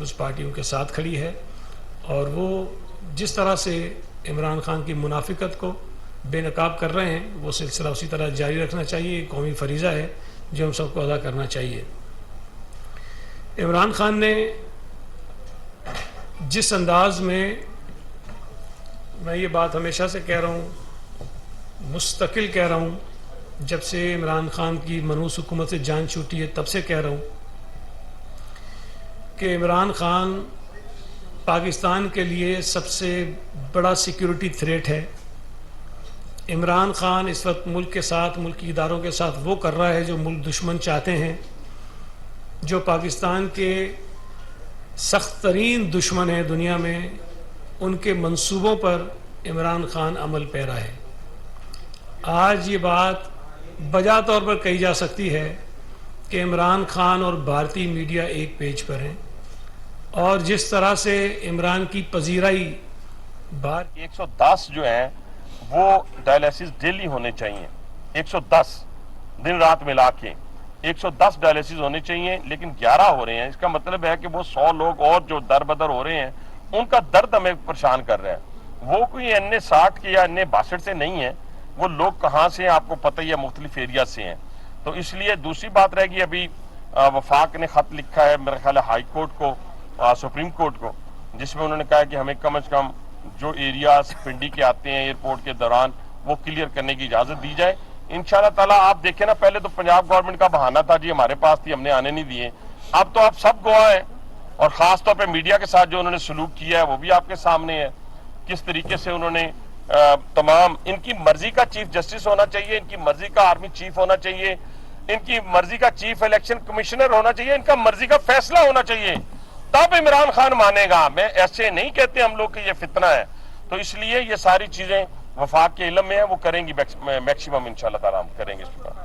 Peoples party ان کے ساتھ کھڑی ہے، اور وہ جس طرح سے عمران خان کی منافقت کو بے نقاب کر رہے ہیں وہ سلسلہ اسی طرح جاری رکھنا چاہیے. قومی فریضہ ہے جو ہم سب کو ادا کرنا چاہیے. عمران خان نے جس انداز میں یہ بات ہمیشہ سے کہہ رہا ہوں، مستقل کہہ رہا ہوں، جب سے عمران خان کی منحوس حکومت سے جان چھوٹی ہے تب سے کہہ رہا ہوں کہ عمران خان پاکستان کے لیے سب سے بڑا سیکیورٹی تھریٹ ہے. عمران خان اس وقت ملک کے ساتھ، ملکی اداروں کے ساتھ وہ کر رہا ہے جو ملک دشمن چاہتے ہیں. جو پاکستان کے سخت ترین دشمن ہیں دنیا میں، ان کے منصوبوں پر عمران خان عمل پیرا ہے. آج یہ بات بجا طور پر کہی جا سکتی ہے کہ عمران خان اور بھارتی میڈیا ایک پیج پر ہیں، اور جس طرح سے عمران کی پذیرائی 110 جو ہیں وہ ڈائلیسس ڈیلی ہونے چاہیے. 110 دن رات ملا کے 110 ڈائلیسس ہونے چاہیے، لیکن 11 ہو رہے ہیں. اس کا مطلب ہے کہ وہ 100 لوگ اور جو در بدر ہو رہے ہیں ان کا درد ہمیں پریشان کر رہا ہے. وہ کوئی N60 کے یا N62 سے نہیں ہے. وہ لوگ کہاں سے ہیں آپ کو پتہ ہی ہے، مختلف ایریا سے ہیں. تو اس لیے دوسری بات رہ گئی، ابھی وفاق نے خط لکھا ہے میرے خیال ہے ہائی کورٹ کو، سپریم کورٹ کو، جس میں انہوں نے کہا کہ ہمیں کم از کم جو ایریاز پنڈی کے آتے ہیں ایئرپورٹ کے دوران وہ کلیئر کرنے کی اجازت دی جائے. انشاءاللہ تعالیٰ آپ دیکھیں نا، پہلے تو پنجاب گورنمنٹ کا بہانہ تھا جی ہمارے پاس تھی ہم نے آنے نہیں دیے. اب تو آپ سب گواہ ہیں، اور خاص طور پہ میڈیا کے ساتھ جو انہوں نے سلوک کیا ہے وہ بھی آپ کے سامنے ہے. کس طریقے سے انہوں نے تمام، ان کی مرضی کا چیف جسٹس ہونا چاہیے، ان کی مرضی کا آرمی چیف ہونا چاہیے، ان کی مرضی کا چیف الیکشن کمشنر ہونا چاہیے، ان کا مرضی کا فیصلہ ہونا چاہیے، تب عمران خان مانے گا. میں ایسے نہیں کہتے ہم لوگ کہ یہ فتنہ ہے. تو اس لیے یہ ساری چیزیں وفاق کے علم میں ہیں، وہ کریں گی میکسیمم انشاءاللہ تعالیٰ ہم کریں گے اس پر.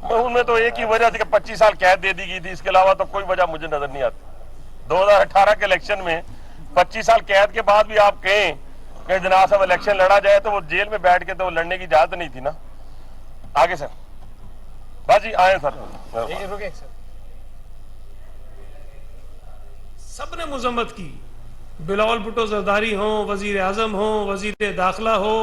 ان میں تو ایک ہی وجہ تھی کہ 25 سال قید دے دی گئی تھی، اس کے علاوہ تو کوئی وجہ مجھے نظر نہیں آتی. 2018 کے الیکشن میں 25 سال قید کے بعد بھی آپ کہیں کہ جناب صاحب الیکشن لڑا جائے تو وہ جیل میں بیٹھ کے تو لڑنے کی اجازت نہیں تھی نا. آگے سر، بس جی آئیں سر. سب نے مذمت کی، بلاول بھٹو زرداری ہوں، وزیر اعظم ہوں، وزیر داخلہ ہو،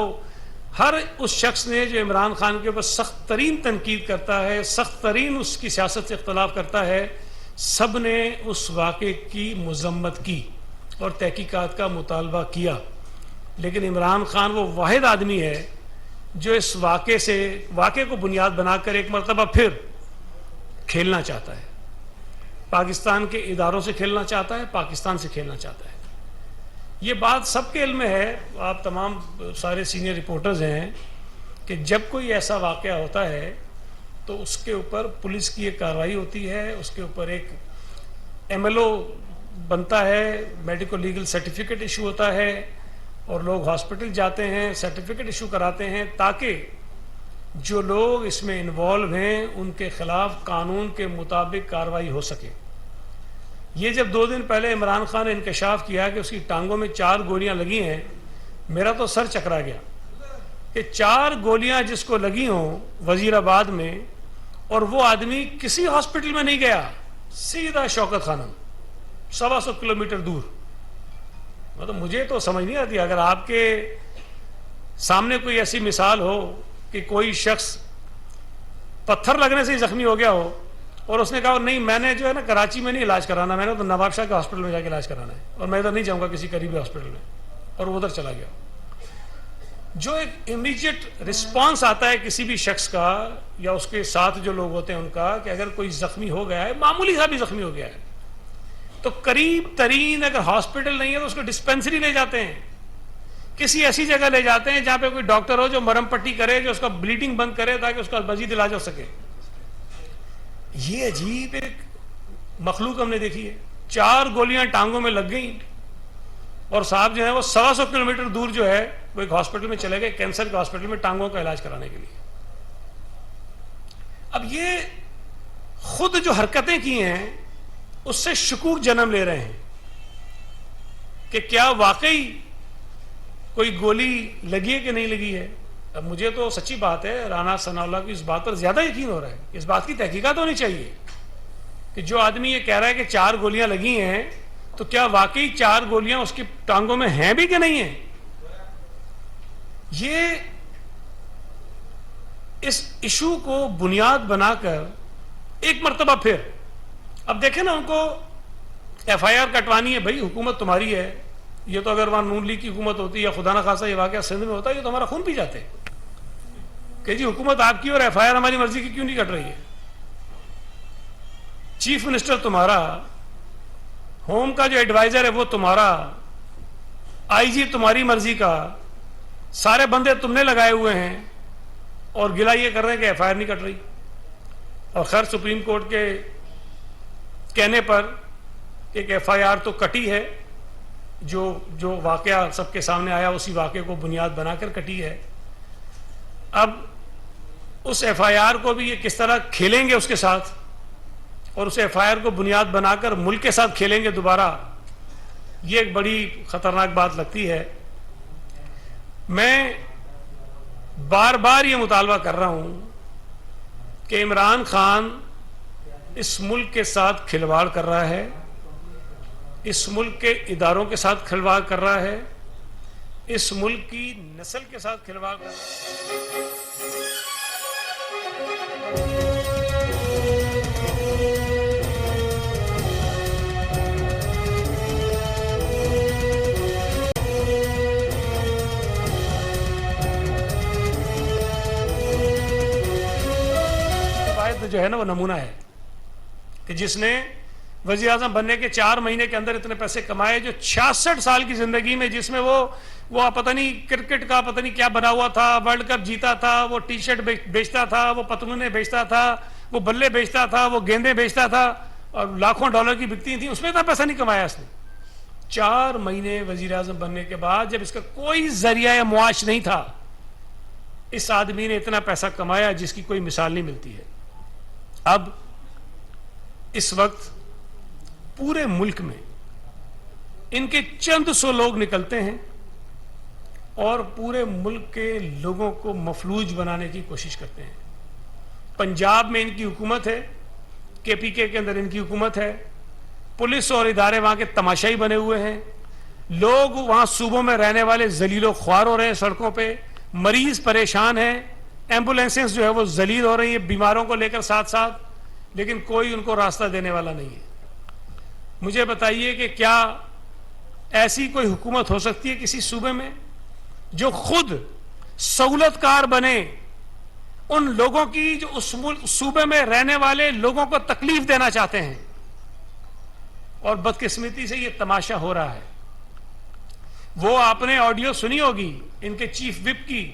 ہر اس شخص نے جو عمران خان کے اوپر سخت ترین تنقید کرتا ہے، سخت ترین اس کی سیاست سے اختلاف کرتا ہے، سب نے اس واقعے کی مذمت کی اور تحقیقات کا مطالبہ کیا. لیکن عمران خان وہ واحد آدمی ہے جو اس واقعے کو بنیاد بنا کر ایک مرتبہ پھر کھیلنا چاہتا ہے. پاکستان کے اداروں سے کھیلنا چاہتا ہے، پاکستان سے کھیلنا چاہتا ہے. یہ بات سب کے علم میں ہے، آپ تمام سارے سینئر رپورٹرز ہیں کہ جب کوئی ایسا واقعہ ہوتا ہے تو اس کے اوپر پولیس کی ایک کارروائی ہوتی ہے، اس کے اوپر ایک MLO بنتا ہے، میڈیکل لیگل سرٹیفکیٹ ایشو ہوتا ہے، اور لوگ ہاسپٹل جاتے ہیں، سرٹیفکیٹ ایشو کراتے ہیں تاکہ جو لوگ اس میں انوالو ہیں ان کے خلاف قانون کے مطابق کارروائی ہو سکے. یہ جب 2 دن پہلے عمران خان نے انکشاف کیا کہ اس کی ٹانگوں میں 4 گولیاں لگی ہیں، میرا تو سر چکرا گیا کہ 4 گولیاں جس کو لگی ہوں وزیر آباد میں، اور وہ آدمی کسی ہاسپٹل میں نہیں گیا، سیدھا شوکت خانم 125 کلومیٹر دور. مطلب مجھے تو سمجھ نہیں آتی، اگر آپ کے سامنے کوئی ایسی مثال ہو کہ کوئی شخص پتھر لگنے سے ہی زخمی ہو گیا ہو اور اس نے کہا نہیں میں نے جو ہے نا کراچی میں نہیں علاج کرانا، میں نے تو نواب شاہ کے ہاسپٹل میں جا کے علاج کرانا ہے، اور میں ادھر نہیں جاؤں گا کسی قریبی ہاسپٹل میں، اور وہ ادھر چلا گیا. جو ایک امیڈیٹ رسپانس آتا ہے کسی بھی شخص کا یا اس کے ساتھ جو لوگ ہوتے ہیں ان کا، کہ اگر کوئی زخمی ہو گیا ہے، معمولی سا بھی زخمی ہو گیا ہے، تو قریب ترین اگر ہاسپٹل نہیں ہے تو اس کو ڈسپینسری لے جاتے ہیں، کسی ایسی جگہ لے جاتے ہیں جہاں پہ کوئی ڈاکٹر ہو جو مرم پٹی کرے، جو اس کا بلیڈنگ بند کرے تاکہ اس کا مزید علاج ہو سکے. یہ عجیب ایک مخلوق ہم نے دیکھی ہے. 4 گولیاں ٹانگوں میں لگ گئیں اور صاحب جو ہے وہ 125 کلومیٹر دور جو ہے وہ ایک ہاسپٹل میں چلے گئے، کینسر کے ہاسپٹل میں ٹانگوں کا علاج کرانے کے لیے. اب یہ خود جو حرکتیں کی ہیں اس سے شکوک جنم لے رہے ہیں کہ کیا واقعی کوئی گولی لگی ہے کہ نہیں لگی ہے. اب مجھے تو سچی بات ہے رانا ثناء اللہ کی اس بات پر زیادہ یقین ہو رہا ہے. اس بات کی تحقیقات ہونی چاہیے کہ جو آدمی یہ کہہ رہا ہے کہ 4 گولیاں لگی ہیں تو کیا واقعی 4 گولیاں اس کی ٹانگوں میں ہیں بھی کہ نہیں ہیں. یہ اس ایشو کو بنیاد بنا کر ایک مرتبہ پھر اب دیکھیں نا ان کو ایف آئی آر کٹوانی ہے. بھائی حکومت تمہاری ہے. یہ تو اگر وہاں نون لیگ کی حکومت ہوتی یا خدا نہ خاصا یہ واقعہ سندھ میں ہوتا یہ تو ہمارا خون پی جاتے کہ جی حکومت آپ کی اور ایف آئی آر ہماری مرضی کی کیوں نہیں کٹ رہی ہے. چیف منسٹر تمہارا, ہوم کا جو ایڈوائزر ہے وہ تمہارا, آئی جی تمہاری مرضی کا, سارے بندے تم نے لگائے ہوئے ہیں اور گلا یہ کر رہے ہیں کہ ایف آئی آر نہیں کٹ رہی. اور خیر سپریم کورٹ کے کہنے پر ایک ایف آئی آر تو کٹی ہے, جو واقعہ سب کے سامنے آیا اسی واقعے کو بنیاد بنا کر کٹی ہے. اب اس ایف آئی آر کو بھی یہ کس طرح کھیلیں گے اس کے ساتھ اور اس ایف آئی آر کو بنیاد بنا کر ملک کے ساتھ کھیلیں گے دوبارہ, یہ ایک بڑی خطرناک بات لگتی ہے. میں بار بار یہ مطالبہ کر رہا ہوں کہ عمران خان اس ملک کے ساتھ کھلواڑ کر رہا ہے, اس ملک کے اداروں کے ساتھ کھلواڑ کر رہا ہے, اس ملک کی نسل کے ساتھ کھلواڑ کر رہا ہے. جو ہے نا وہ نمونہ ہے کہ جس نے وزیر اعظم بننے کے 4 مہینے کے اندر اتنے پیسے کمائے, جو 66 سال کی زندگی میں جس میں وہ پتہ نہیں کرکٹ کا پتہ نہیں کیا بنا ہوا تھا, ورلڈ کپ جیتا تھا, وہ ٹی شرٹ بیچتا تھا, وہ پتلونیں بیچتا تھا, وہ بلے بیچتا تھا, وہ گیندیں بیچتا تھا اور لاکھوں ڈالر کی بکتی تھیں, اس میں اتنا پیسہ نہیں کمایا اس نے. 4 مہینے وزیر اعظم بننے کے بعد جب اس کا کوئی ذریعہ معاش نہیں تھا, اس آدمی نے اتنا پیسہ کمایا جس کی کوئی مثال نہیں ملتی ہے. اب اس وقت پورے ملک میں ان کے چند سو لوگ نکلتے ہیں اور پورے ملک کے لوگوں کو مفلوج بنانے کی کوشش کرتے ہیں. پنجاب میں ان کی حکومت ہے, کے پی کے اندر ان کی حکومت ہے, پولیس اور ادارے وہاں کے تماشائی بنے ہوئے ہیں, لوگ وہاں صوبوں میں رہنے والے ذلیل و خوار ہو رہے ہیں سڑکوں پہ, مریض پریشان ہیں, ایمبولینسز جو ہے وہ ذلیل ہو رہی ہیں بیماروں کو لے کر ساتھ ساتھ, لیکن کوئی ان کو راستہ دینے والا نہیں ہے. مجھے بتائیے کہ کیا ایسی کوئی حکومت ہو سکتی ہے کسی صوبے میں جو خود سہولت کار بنے ان لوگوں کی جو اس صوبے میں رہنے والے لوگوں کو تکلیف دینا چاہتے ہیں. اور بدقسمتی سے یہ تماشا ہو رہا ہے. وہ آپ نے آڈیو سنی ہوگی ان کے چیف وپ کی,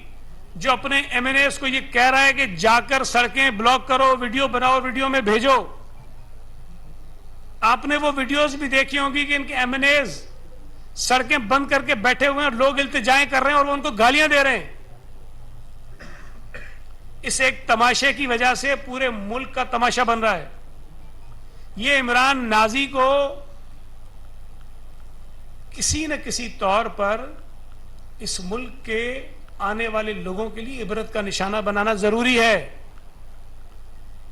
جو اپنے ایم این ایز کو یہ کہہ رہا ہے کہ جا کر سڑکیں بلاک کرو, ویڈیو بناؤ, ویڈیو میں بھیجو. آپ نے وہ ویڈیوز بھی دیکھی ہوں گی کہ ان کے ایم این ایز سڑکیں بند کر کے بیٹھے ہوئے ہیں, لوگ التجائیں کر رہے ہیں اور وہ ان کو گالیاں دے رہے ہیں. اس ایک تماشے کی وجہ سے پورے ملک کا تماشا بن رہا ہے. یہ عمران نازی کو کسی نہ کسی طور پر اس ملک کے آنے والے لوگوں کے لیے عبرت کا نشانہ بنانا ضروری ہے.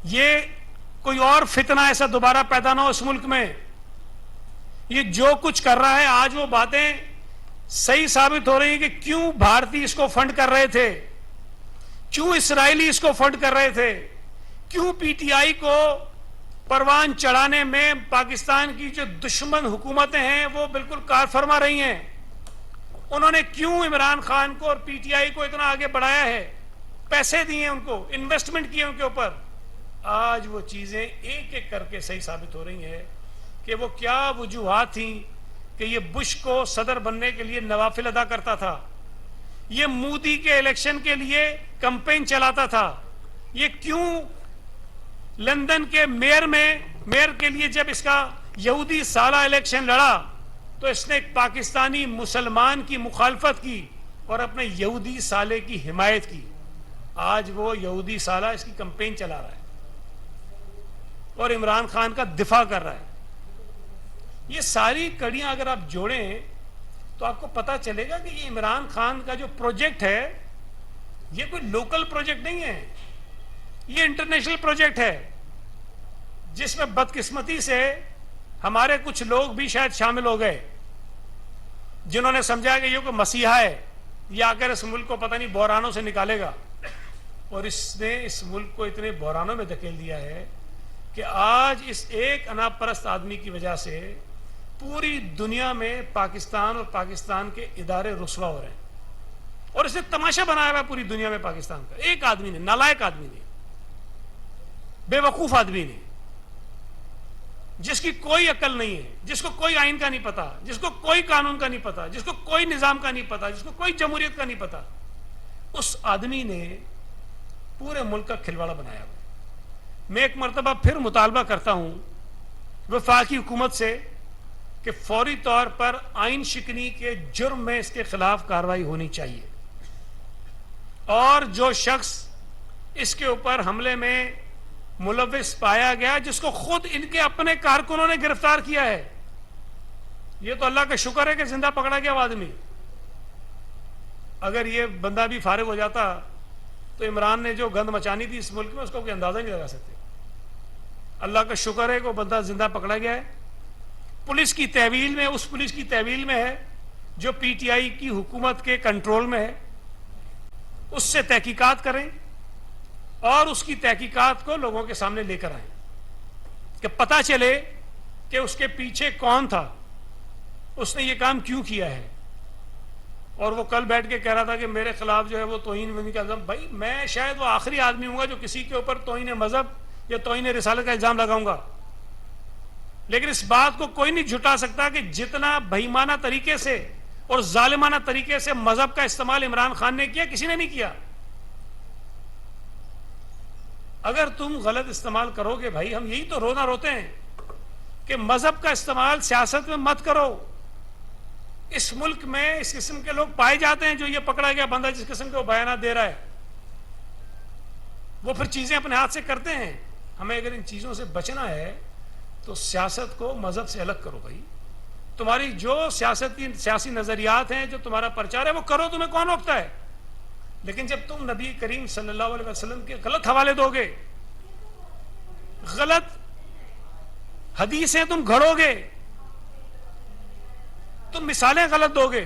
یہ کوئی اور فتنہ ایسا دوبارہ پیدا نہ ہو اس ملک میں. یہ جو کچھ کر رہا ہے آج وہ باتیں صحیح ثابت ہو رہی ہیں کہ کیوں بھارتی اس کو فنڈ کر رہے تھے, کیوں اسرائیلی اس کو فنڈ کر رہے تھے, کیوں پی ٹی آئی کو پروان چڑھانے میں پاکستان کی جو دشمن حکومتیں ہیں وہ بالکل کار فرما رہی ہیں. انہوں نے کیوں عمران خان کو اور پی ٹی آئی کو اتنا آگے بڑھایا ہے, پیسے دیے ان کو, انویسٹمنٹ کیے ان کے اوپر. آج وہ چیزیں ایک ایک کر کے صحیح ثابت ہو رہی ہیں کہ وہ کیا وجوہات تھیں کہ یہ بش کو صدر بننے کے لیے نوافل ادا کرتا تھا, یہ مودی کے الیکشن کے لیے کمپین چلاتا تھا, یہ کیوں لندن کے میئر کے لیے جب اس کا یہودی سالہ الیکشن لڑا تو اس نے ایک پاکستانی مسلمان کی مخالفت کی اور اپنے یہودی سالے کی حمایت کی. آج وہ یہودی سالہ اس کی کمپین چلا رہا ہے اور عمران خان کا دفاع کر رہا ہے. یہ ساری کڑیاں اگر آپ جوڑیں تو آپ کو پتا چلے گا کہ یہ عمران خان کا جو پروجیکٹ ہے یہ کوئی لوکل پروجیکٹ نہیں ہے، یہ انٹرنیشنل پروجیکٹ ہے، جس میں بدقسمتی سے ہمارے کچھ لوگ بھی شاید شامل ہو گئے، جنہوں نے سمجھا کہ یہ کوئی مسیحا ہے، یہ آ کر اس ملک کو پتہ نہیں بحرانوں سے نکالے گا، اور اس نے اس ملک کو اتنے بحرانوں میں دھکیل دیا ہے کہ آج اس ایک انا پرست آدمی کی وجہ سے پوری دنیا میں پاکستان اور پاکستان کے ادارے رسوا ہو رہے ہیں، اور اس نے تماشا بنایا ہوا ہے پوری دنیا میں پاکستان کا، ایک آدمی نے، نالائق آدمی نے، بے وقوف آدمی نے، جس کی کوئی عقل نہیں ہے، جس کو کوئی آئین کا نہیں پتا، جس کو کوئی قانون کا نہیں پتا، جس کو کوئی نظام کا نہیں پتا، جس کو کوئی جمہوریت کا نہیں پتا، اس آدمی نے پورے ملک کا کھلواڑا بنایا ہوا۔ میں ایک مرتبہ پھر مطالبہ کرتا ہوں وفاقی حکومت سے کہ فوری طور پر آئین شکنی کے جرم میں اس کے خلاف کارروائی ہونی چاہیے، اور جو شخص اس کے اوپر حملے میں ملوث پایا گیا، جس کو خود ان کے اپنے کارکنوں نے گرفتار کیا ہے، یہ تو اللہ کا شکر ہے کہ زندہ پکڑا گیا وہ آدمی، اگر یہ بندہ بھی فارغ ہو جاتا تو عمران نے جو گند مچانی تھی اس ملک میں اس کو کوئی اندازہ نہیں لگا سکتے۔ اللہ کا شکر ہے کہ وہ بندہ زندہ پکڑا گیا ہے، پولیس کی تحویل میں، اس پولیس کی تحویل میں ہے جو پی ٹی آئی کی حکومت کے کنٹرول میں ہے، اس سے تحقیقات کریں اور اس کی تحقیقات کو لوگوں کے سامنے لے کر آئیں کہ پتہ چلے کہ اس کے پیچھے کون تھا، اس نے یہ کام کیوں کیا ہے۔ اور وہ کل بیٹھ کے کہہ رہا تھا کہ میرے خلاف جو ہے وہ توہین کا الزام، بھائی میں شاید وہ آخری آدمی ہوں گا جو کسی کے اوپر توہین مذہب یا توہین رسالت کا الزام لگاؤں گا، لیکن اس بات کو کوئی نہیں جھٹا سکتا کہ جتنا بہیمانہ طریقے سے اور ظالمانہ طریقے سے مذہب کا استعمال عمران خان نے کیا، کسی نے نہیں کیا۔ اگر تم غلط استعمال کرو گے، بھائی ہم یہی تو رونا روتے ہیں کہ مذہب کا استعمال سیاست میں مت کرو۔ اس ملک میں اس قسم کے لوگ پائے جاتے ہیں، جو یہ پکڑا گیا بندہ جس قسم کے وہ بیانات دے رہا ہے، وہ پھر چیزیں اپنے ہاتھ سے کرتے ہیں۔ ہمیں اگر ان چیزوں سے بچنا ہے تو سیاست کو مذہب سے الگ کرو بھائی، تمہاری جو سیاسی نظریات ہیں، جو تمہارا پرچار ہے وہ کرو، تمہیں کون روکتا ہے، لیکن جب تم نبی کریم صلی اللہ علیہ وسلم کے غلط حوالے دو گے، غلط حدیثیں تم گھڑو گے، تم مثالیں غلط دو گے،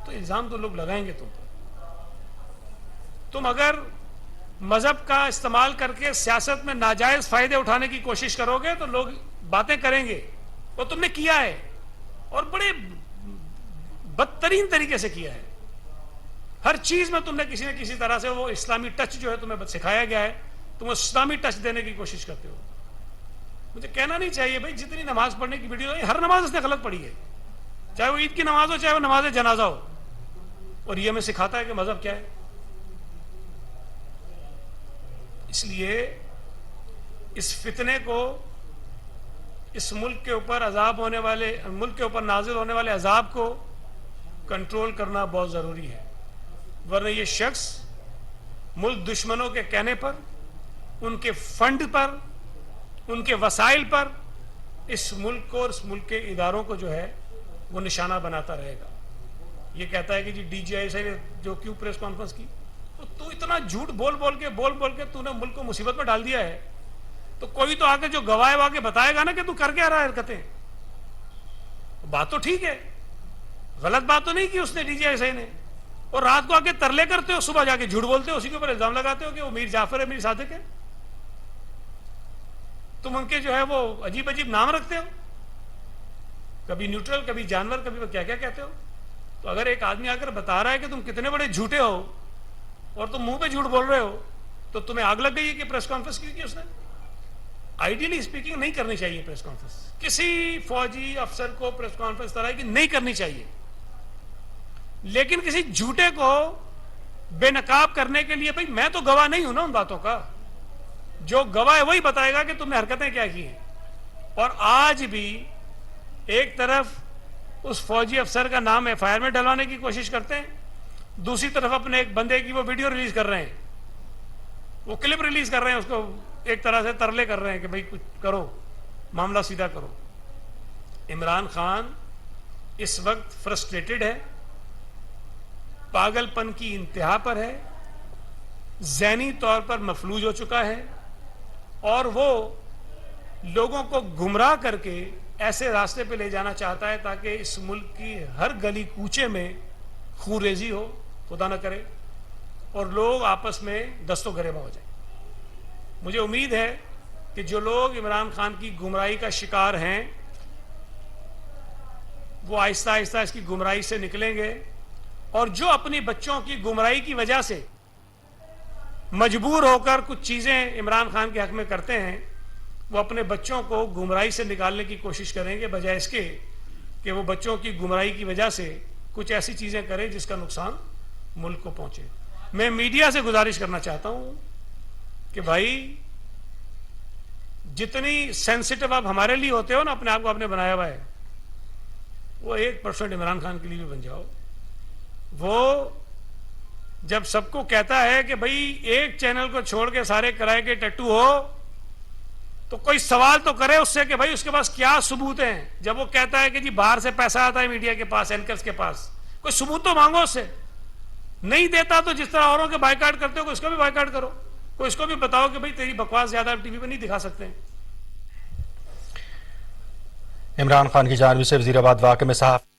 تو الزام تو لوگ لگائیں گے تم پر۔ تم اگر مذہب کا استعمال کر کے سیاست میں ناجائز فائدے اٹھانے کی کوشش کرو گے تو لوگ باتیں کریں گے، اور تم نے کیا ہے، اور بڑے بدترین طریقے سے کیا ہے۔ ہر چیز میں تم نے کسی نہ کسی طرح سے وہ اسلامی ٹچ جو ہے تمہیں سکھایا گیا ہے، تم اسلامی ٹچ دینے کی کوشش کرتے ہو۔ مجھے کہنا نہیں چاہیے بھائی، جتنی نماز پڑھنے کی ویڈیو ہر نماز اس نے غلط پڑھی ہے، چاہے وہ عید کی نماز ہو چاہے وہ نماز جنازہ ہو، اور یہ ہمیں سکھاتا ہے کہ مذہب کیا ہے۔ اس لیے اس فتنے کو، اس ملک کے اوپر عذاب ہونے والے، ملک کے اوپر نازل ہونے والے عذاب کو کنٹرول کرنا بہت ضروری ہے، ورنہ یہ شخص ملک دشمنوں کے کہنے پر، ان کے فنڈ پر، ان کے وسائل پر اس ملک کو اور اس ملک کے اداروں کو جو ہے وہ نشانہ بناتا رہے گا۔ یہ کہتا ہے کہ جی ڈی جی آئی سے جو کیوں پریس کانفرنس کی، تو اتنا جھوٹ بول بول کے تو نے ملک کو مصیبت میں ڈال دیا ہے، تو کوئی تو آگے جو گواہ آگے بتائے گا نا کہ تو کر کے آ رہا ہے حرکتیں۔ بات تو ٹھیک ہے، غلط بات تو نہیں کی اس نے ڈی جی آئی نے، اور رات کو آگے ترلے کرتے ہو، صبح جا کے جھوٹ بولتے ہو، اسی کے اوپر الزام لگاتے ہو کہ وہ میر جعفر ہے، میر صادق ہے، تم ان کے جو ہے وہ عجیب عجیب نام رکھتے ہو، کبھی نیوٹرل، کبھی جانور، کبھی وہ کیا کیا کہتے ہو۔ تو اگر ایک آدمی آ کر بتا رہا ہے کہ تم کتنے بڑے جھوٹے ہو اور تم منہ پہ جھوٹ بول رہے ہو، تو تمہیں آگ لگ گئی ہے کہ پریس کانفرنس کی اس نے۔ آئیڈیلی اسپیکنگ نہیں کرنی چاہیے پریس کانفرنس، کسی فوجی افسر کو پریس کانفرنس طرح کی نہیں کرنی چاہیے، لیکن کسی جھوٹے کو بے نقاب کرنے کے لیے، بھائی میں تو گواہ نہیں ہوں نا ان باتوں کا، جو گواہ ہے وہی بتائے گا کہ تم نے حرکتیں کیا کی ہیں۔ اور آج بھی ایک طرف اس فوجی افسر کا نام ایف آئی آر میں ڈلوانے کی کوشش کرتے ہیں، دوسری طرف اپنے ایک بندے کی وہ ویڈیو ریلیز کر رہے ہیں، وہ کلپ ریلیز کر رہے ہیں، اس کو ایک طرح سے ترلے کر رہے ہیں کہ بھائی کچھ کرو، معاملہ سیدھا کرو۔ عمران خان اس وقت فرسٹریٹڈ ہے، پاگل پن کی انتہا پر ہے، ذہنی طور پر مفلوج ہو چکا ہے، اور وہ لوگوں کو گمراہ کر کے ایسے راستے پہ لے جانا چاہتا ہے تاکہ اس ملک کی ہر گلی کوچے میں خون ریزی ہو، خدا نہ کرے، اور لوگ آپس میں دست و گریباں ہو جائیں۔ مجھے امید ہے کہ جو لوگ عمران خان کی گمراہی کا شکار ہیں وہ آہستہ آہستہ اس کی گمراہی سے نکلیں گے، اور جو اپنی بچوں کی گمراہی کی وجہ سے مجبور ہو کر کچھ چیزیں عمران خان کے حق میں کرتے ہیں، وہ اپنے بچوں کو گمراہی سے نکالنے کی کوشش کریں گے، بجائے اس کے کہ وہ بچوں کی گمراہی کی وجہ سے کچھ ایسی چیزیں کریں جس کا نقصان ملک کو پہنچے۔ میں میڈیا سے گزارش کرنا چاہتا ہوں کہ بھائی جتنی سینسٹیو آپ ہمارے لیے ہوتے ہو نا، اپنے آپ کو آپ نے بنایا ہوا ہے، وہ 1% عمران خان کے لیے بھی بن جاؤ۔ وہ جب سب کو کہتا ہے کہ بھائی ایک چینل کو چھوڑ کے سارے کرائے کے ٹٹو ہو، تو کوئی سوال تو کرے اس سے کہ بھائی اس کے پاس کیا ثبوت ہیں۔ جب وہ کہتا ہے کہ جی باہر سے پیسہ آتا ہے میڈیا کے پاس، اینکرز کے پاس، کوئی ثبوت تو مانگو اس سے۔ نہیں دیتا تو جس طرح اوروں کے بائیکاٹ کرتے ہو، اس کو بھی بائیکاٹ کرو، کوئی اس کو بھی بتاؤ کہ بھائی تیری بکواس زیادہ ٹی وی پہ نہیں دکھا سکتے ہیں۔ عمران خان کی جانب سے وزیر آباد واقعے میں صحافی